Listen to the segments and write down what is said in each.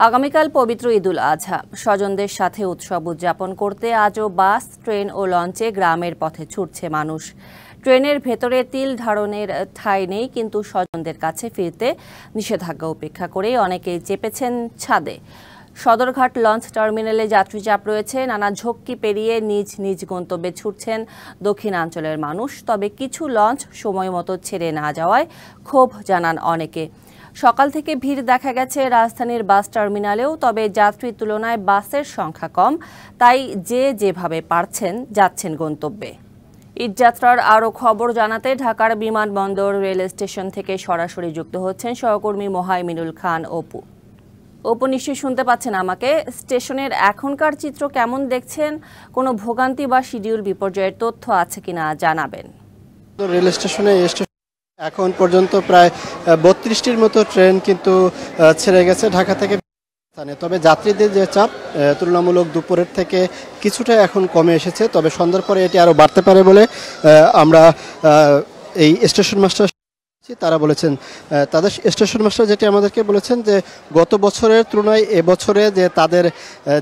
আগামীকাল পবিত্র ঈদুল আজহা। স্বজনদের সাথে উৎসব উদযাপন করতে আজও বাস, ট্রেন ও লঞ্চে গ্রামের পথে ছুটছে মানুষ। ট্রেনের ভেতরে তিল ধারণের ঠাঁই নেই, কিন্তু স্বজনদের কাছে ফিরতে নিষেধাজ্ঞা উপেক্ষা করে অনেকেই চেপেছেন ছাদে। সদরঘাট লঞ্চ টার্মিনালে যাত্রী চাপ রয়েছে। নানা ঝক্কি পেরিয়ে নিজ নিজ গন্তব্যে ছুটছেন দক্ষিণাঞ্চলের মানুষ। তবে কিছু লঞ্চ সময় মতো ছেড়ে না যাওয়ায় ক্ষোভ জানান অনেকে। সকাল থেকে ভিড় দেখা গেছে রাজধানীর বাস টার্মিনালেও, তবে যাত্রীর তুলনায় বাসের সংখ্যা কম, তাই যে যেভাবে পারছেন যাচ্ছেন গন্তব্যে। ঈদযাত্রার আরও খবর জানাতে ঢাকার বিমানবন্দর রেল স্টেশন থেকে সরাসরি যুক্ত হচ্ছেন সহকর্মী মোহাইমিনুল খান অপু। অপু, নিশ্চয়ই শুনতে পাচ্ছেন আমাকে। স্টেশনের এখনকার চিত্র কেমন দেখছেন? কোনো ভোগান্তি বা শিডিউল বিপর্যয়ের তথ্য আছে কিনা জানাবেন। রেল স্টেশনে এখন পর্যন্ত প্রায় ৩২টির মতো ট্রেন কিন্তু ছেড়ে গেছে ঢাকা থেকে। তবে যাত্রীদের যে চাপ তুলনামূলক দুপুরের থেকে কিছুটা এখন কমে এসেছে, তবে সন্ধ্যার পরে এটি আরও বাড়তে পারে বলে আমরা এই স্টেশন মাস্টার তারা বলেছেন। তাদের স্টেশন মাস্টার যেটি আমাদেরকে বলেছেন যে গত বছরের তুলনায় এবছরে যে তাদের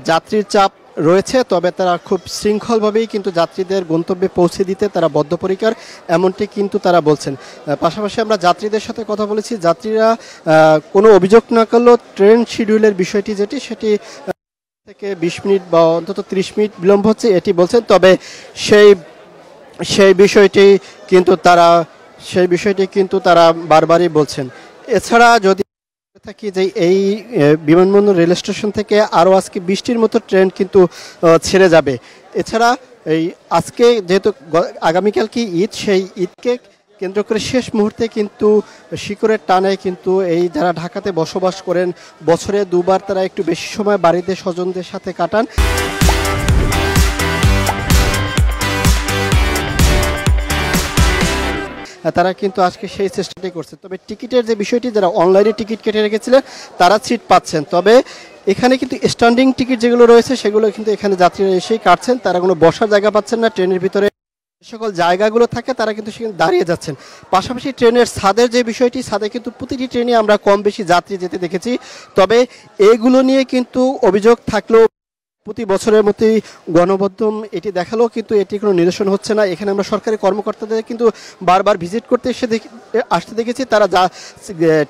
যাত্রীর চাপ রয়েছে, তবে তারা খুব শৃঙ্খলভাবেই কিন্তু যাত্রীদের গন্তব্যে পৌঁছে দিতে তারা বদ্ধপরিকর, এমনটি কিন্তু তারা বলছেন। পাশাপাশি আমরা যাত্রীদের সাথে কথা বলেছি। যাত্রীরা কোনো অভিযোগ না করলেও ট্রেন শিডিউলের বিষয়টি যেটি সেটি থেকে 20 মিনিট বা অন্তত 30 মিনিট বিলম্ব হচ্ছে এটি বলছেন। তবে সেই বিষয়টি কিন্তু তারা বারবারই বলছেন। এছাড়া যদি থাকি যে এই বিমানবন্দর রেল স্টেশন থেকে আরও আজকে 20টির মতো ট্রেন কিন্তু ছেড়ে যাবে। এছাড়া এই আজকে যেহেতু আগামীকাল কি ঈদ, সেই ঈদকে কেন্দ্র করে শেষ মুহূর্তে কিন্তু শিকড়ের টানে কিন্তু এই যারা ঢাকাতে বসবাস করেন, বছরে দুবার তারা একটু বেশি সময় বাড়িতে স্বজনদের সাথে কাটান। তারা কিন্তু আজকে সেই চেষ্টাটাই করছে। তবে টিকিটের যে বিষয়টি, যারা অনলাইনে টিকিট কেটে রেখেছিলেন তারা সিট পাচ্ছেন। তবে এখানে কিন্তু স্ট্যান্ডিং টিকিট যেগুলো রয়েছে সেগুলো কিন্তু এখানে যাত্রীরা এসেই কাটছেন। তারা কোনো বসার জায়গা পাচ্ছেন না। ট্রেনের ভিতরে সকল জায়গাগুলো থাকে তারা কিন্তু সেখানে দাঁড়িয়ে যাচ্ছেন। পাশাপাশি ট্রেনের ছাদের যে বিষয়টি, ছাদে কিন্তু প্রতিটি ট্রেনে আমরা কম বেশি যাত্রী যেতে দেখেছি। তবে এগুলো নিয়ে কিন্তু অভিযোগ থাকলেও প্রতি বছরের মতোই গণমাধ্যম এটি দেখালো, কিন্তু এটি কোনো নিরসন হচ্ছে না। এখানে আমরা সরকারি কর্মকর্তাদের কিন্তু বারবার ভিজিট করতে আসতে দেখেছি। তারা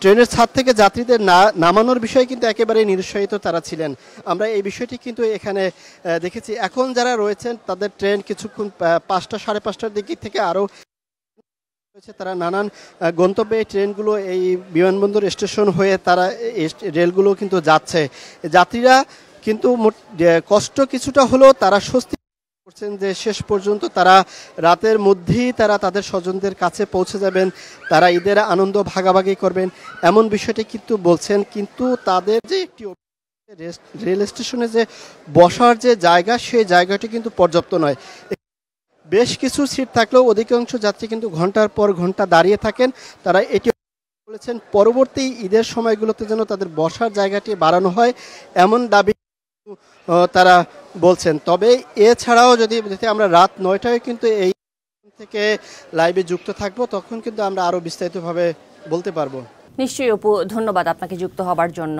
ট্রেনের ছাদ থেকে যাত্রীদের নামানোর বিষয়ে কিন্তু একেবারেই নিরুৎসাহিত তারা ছিলেন। আমরা এই বিষয়টি কিন্তু এখানে দেখেছি। এখন যারা রয়েছেন তাদের ট্রেন কিছুক্ষণ 5টা সাড়ে 5টার দিক থেকে আরও রয়েছে। তারা নানান গন্তব্যে এই ট্রেনগুলো এই বিমানবন্দর স্টেশন হয়ে তারা রেলগুলো কিন্তু যাচ্ছে। যাত্রীরা কিন্তু কষ্ট কিছুটা হলেও তারা স্বস্তি করছেন যে শেষ পর্যন্ত তারা রাতের মধ্যেই তারা তাদের স্বজনদের কাছে পৌঁছে যাবেন, তারা ঈদের আনন্দ ভাগাভাগি করবেন, এমন বিষয়টি কিন্তু বলছেন। কিন্তু তাদের যে একটি রেল স্টেশনে যে বসার যে জায়গা, সেই জায়গাটি কিন্তু পর্যাপ্ত নয়। বেশ কিছু সিট থাকলেও অধিকাংশ যাত্রী কিন্তু ঘন্টার পর ঘন্টা দাঁড়িয়ে থাকেন। তারা এটি বলেছেন পরবর্তী ঈদের সময়গুলোতে যেন তাদের বসার জায়গাটি বাড়ানো হয়, এমন দাবি তারা বলছেন। তবে এছাড়াও যদি আমরা রাত 9টায় কিন্তু এই থেকে লাইভে যুক্ত থাকবো, তখন কিন্তু আমরা আরো বিস্তারিতভাবে বলতে পারবো। নিশ্চয়ই অপু, ধন্যবাদ আপনাকে যুক্ত হবার জন্য।